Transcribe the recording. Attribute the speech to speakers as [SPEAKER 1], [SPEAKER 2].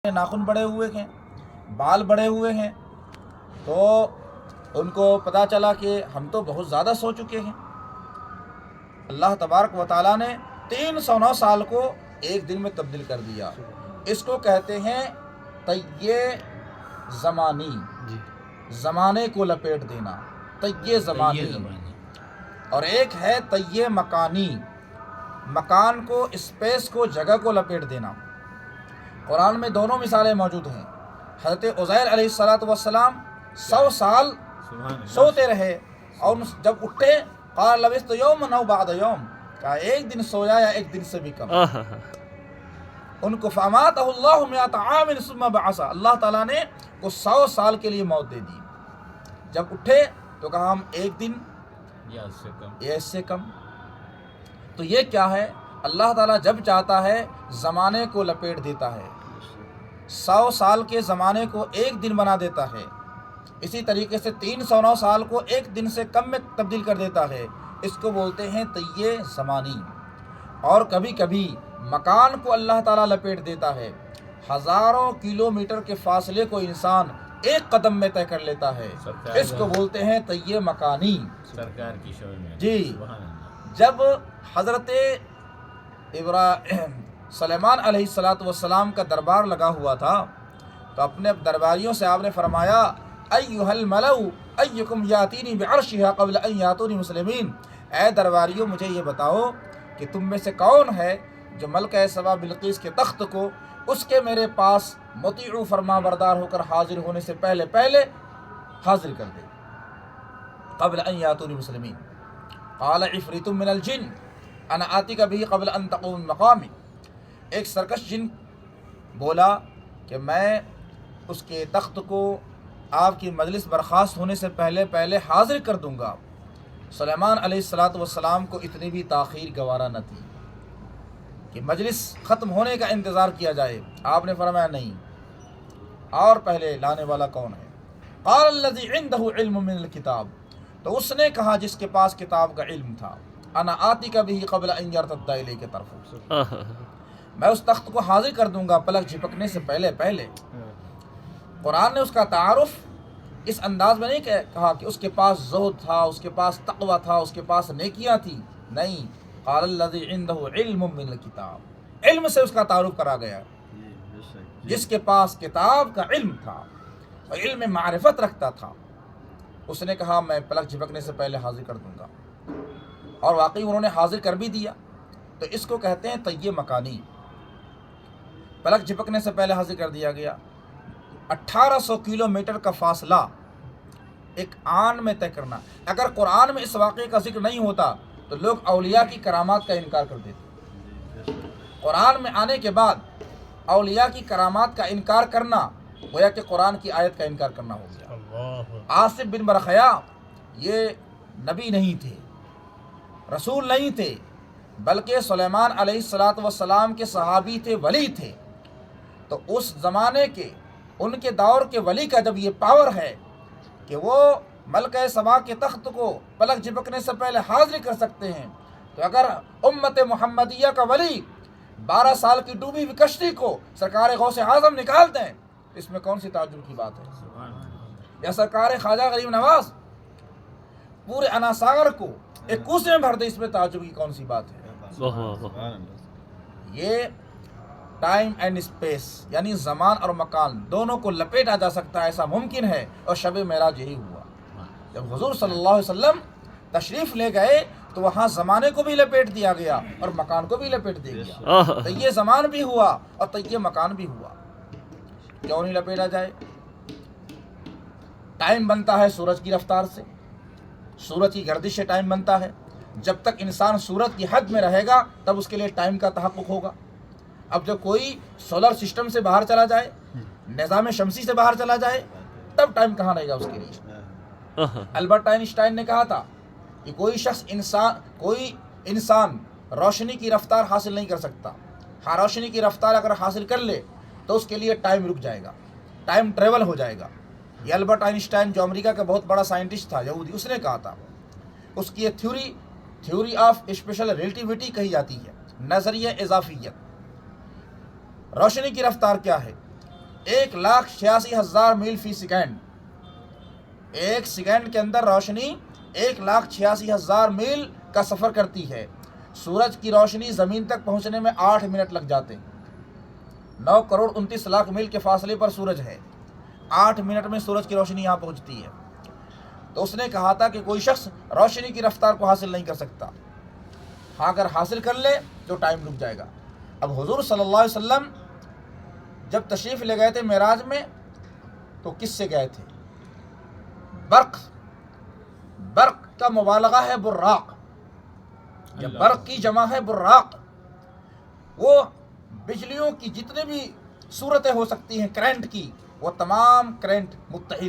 [SPEAKER 1] ناخن بڑے ہوئے ہیں، بال بڑے ہوئے ہیں، تو ان کو پتہ چلا کہ ہم تو بہت زیادہ سو چکے ہیں۔ اللہ تبارک و تعالیٰ نے 309 سال کو ایک دن میں تبدیل کر دیا۔ اس کو کہتے ہیں طیّ زمانی، زمانے کو لپیٹ دینا، طیّ زمانی۔ اور ایک ہے طیّ مکانی، مکان کو، اسپیس کو، جگہ کو لپیٹ دینا۔ قرآن میں دونوں مثالیں موجود ہیں۔ حضرت عزیر علیہ السلام 100 سال سوتے رہے، اور جب اٹھے قال لبثت یوما او بعض یوم، کہا ایک دن سویا یا ایک دن سے بھی کم۔ ان کو فاماتہ اللہ 100 عام ثم بعث، اللہ تعالیٰ نے کو 100 سال کے لیے موت دے دی۔ جب اٹھے تو کہا ہم ایک دن یا اس سے کم۔ تو یہ کیا ہے؟ اللہ تعالیٰ جب چاہتا ہے زمانے کو لپیٹ دیتا ہے، 100 سال کے زمانے کو ایک دن بنا دیتا ہے۔ اسی طریقے سے 309 سال کو ایک دن سے کم میں تبدیل کر دیتا ہے۔ اس کو بولتے ہیں طیّ زمانی۔ اور کبھی کبھی مکان کو اللہ تعالیٰ لپیٹ دیتا ہے، ہزاروں کلومیٹر کے فاصلے کو انسان ایک قدم میں طے کر لیتا ہے، اس کو بولتے ہیں طیّ مکانی۔
[SPEAKER 2] سرکار کی شوئی میں
[SPEAKER 1] جی، جب حضرت سلیمان علیہ السلام کا دربار لگا ہوا تھا تو اپنے درباریوں سے آپ نے فرمایا ایھا الملأ ایکم یاتینی بعرشھا قبل ان یاتونی مسلمین، اے درباریوں مجھے یہ بتاؤ کہ تم میں سے کون ہے جو ملکہ سبا بلقیس کے تخت کو اس کے میرے پاس مطیع فرما بردار ہو کر حاضر ہونے سے پہلے حاضر کر دے، قبل ان یاتونی مسلمین۔ قال عفریت من الجن انا آتیک به قبل ان تقوم من مقامی، ایک سرکش جن بولا کہ میں اس کے تخت کو آپ کی مجلس برخاست ہونے سے پہلے حاضر کر دوں گا۔ سلیمان علیہ السلام کو اتنی بھی تاخیر گوارا نہ تھی کہ مجلس ختم ہونے کا انتظار کیا جائے۔ آپ نے فرمایا نہیں، اور پہلے لانے والا کون ہے؟ قال الذی عنده علم من الکتاب، تو اس نے کہا جس کے پاس کتاب کا علم تھا، انا آتیک به قبل ان یرتد الیک طرفک، میں اس تخت کو حاضر کر دوں گا پلک جھپکنے سے پہلے۔ قرآن نے اس کا تعارف اس انداز میں نہیں کہا کہ اس کے پاس زہد تھا، اس کے پاس تقوی تھا، اس کے پاس نیکیاں تھیں، نہیں، قال الذی عنده علم من الکتاب، علم سے اس کا تعارف کرا گیا، جس کے پاس کتاب کا علم تھا اور علم معرفت رکھتا تھا، اس نے کہا میں پلک جھپکنے سے پہلے حاضر کر دوں گا، اور واقعی انہوں نے حاضر کر بھی دیا۔ تو اس کو کہتے ہیں طیّ مکانی، پلک جھپکنے سے پہلے حاضر کر دیا گیا۔ 1800 کلومیٹر کا فاصلہ ایک آن میں طے کرنا۔ اگر قرآن میں اس واقعے کا ذکر نہیں ہوتا تو لوگ اولیاء کی کرامات کا انکار کر دیتے۔ قرآن میں آنے کے بعد اولیاء کی کرامات کا انکار کرنا گویا کہ قرآن کی آیت کا انکار کرنا ہو گیا۔ آصف بن برخیا یہ نبی نہیں تھے، رسول نہیں تھے، بلکہ سلیمان علیہ السلام کے صحابی تھے، ولی تھے۔ تو اس زمانے کے، ان کے دور کے ولی کا جب یہ پاور ہے کہ وہ ملکہ سبا کے تخت کو پلک جھپکنے سے پہلے حاضر کر سکتے ہیں، تو اگر امت محمدیہ کا ولی 12 سال کی ڈوبی ہوئی کشتی کو سرکار غوث اعظم نکال دیں، اس میں کون سی تعجب کی بات ہے؟ یا سرکار خواجہ غریب نواز پورے انا ساگر کو ایک کوسے میں بھر دے، اس میں تعجب کی کون سی بات ہے؟ یہ ٹائم اینڈ اسپیس یعنی زمان اور مکان دونوں کو لپیٹا جا سکتا ہے، ایسا ممکن ہے۔ اور شب معراج یہی ہوا، جب حضور صلی اللہ علیہ وسلم تشریف لے گئے تو وہاں زمانے کو بھی لپیٹ دیا گیا اور مکان کو بھی لپیٹ دیا گیا۔ تو یہ زمان بھی ہوا اور طیّ مکان بھی ہوا، کیوں نہیں لپیٹا جائے؟ ٹائم بنتا ہے سورج کی رفتار سے، سورج کی گردش سے ٹائم بنتا ہے۔ جب تک انسان سورج کی حد میں رہے گا تب اس کے لیے ٹائم کا تحقق ہوگا۔ اب جب کوئی سولر سسٹم سے باہر چلا جائے، نظام شمسی سے باہر چلا جائے، تب ٹائم کہاں رہے گا اس کے لیے؟ البرٹ آئنسٹائن نے کہا تھا کہ کوئی انسان روشنی کی رفتار حاصل نہیں کر سکتا، ہاں روشنی کی رفتار اگر حاصل کر لے تو اس کے لیے ٹائم رک جائے گا، ٹائم ٹریول ہو جائے گا۔ یہ البرٹ آئنسٹائن جو امریکہ کا بہت بڑا سائنٹسٹ تھا، یہودی، اس نے کہا تھا۔ اس کی یہ تھیوری آف اسپیشل ریلیٹیوٹی کہی جاتی ہے، نظریہ اضافیت۔ روشنی کی رفتار کیا ہے؟ 1,86,000 میل فی سیکنڈ. ایک سیکنڈ کے اندر روشنی 1,86,000 میل کا سفر کرتی ہے. سورج کی روشنی زمین تک پہنچنے میں 8 منٹ لگ جاتے ہیں. 9,29,00,000 میل کے فاصلے پر سورج ہے. 8 منٹ میں سورج کی روشنی یہاں پہنچتی ہے. تو اس نے کہا تھا کہ کوئی شخص روشنی کی رفتار کو حاصل نہیں کر سکتا. ہاں اگر حاصل کر لے تو ٹائم رک جائے گا. اب حضور صلی اللہ علیہ وسلم جب تشریف لے گئے تھے معراج میں تو کس سے گئے تھے؟ برق کا مبالغہ ہے براق. جب برق کی جمع ہے براق، وہ بجلیوں کی جتنے بھی صورتیں ہو سکتی ہیں کرنٹ کی، وہ تمام کرنٹ متحد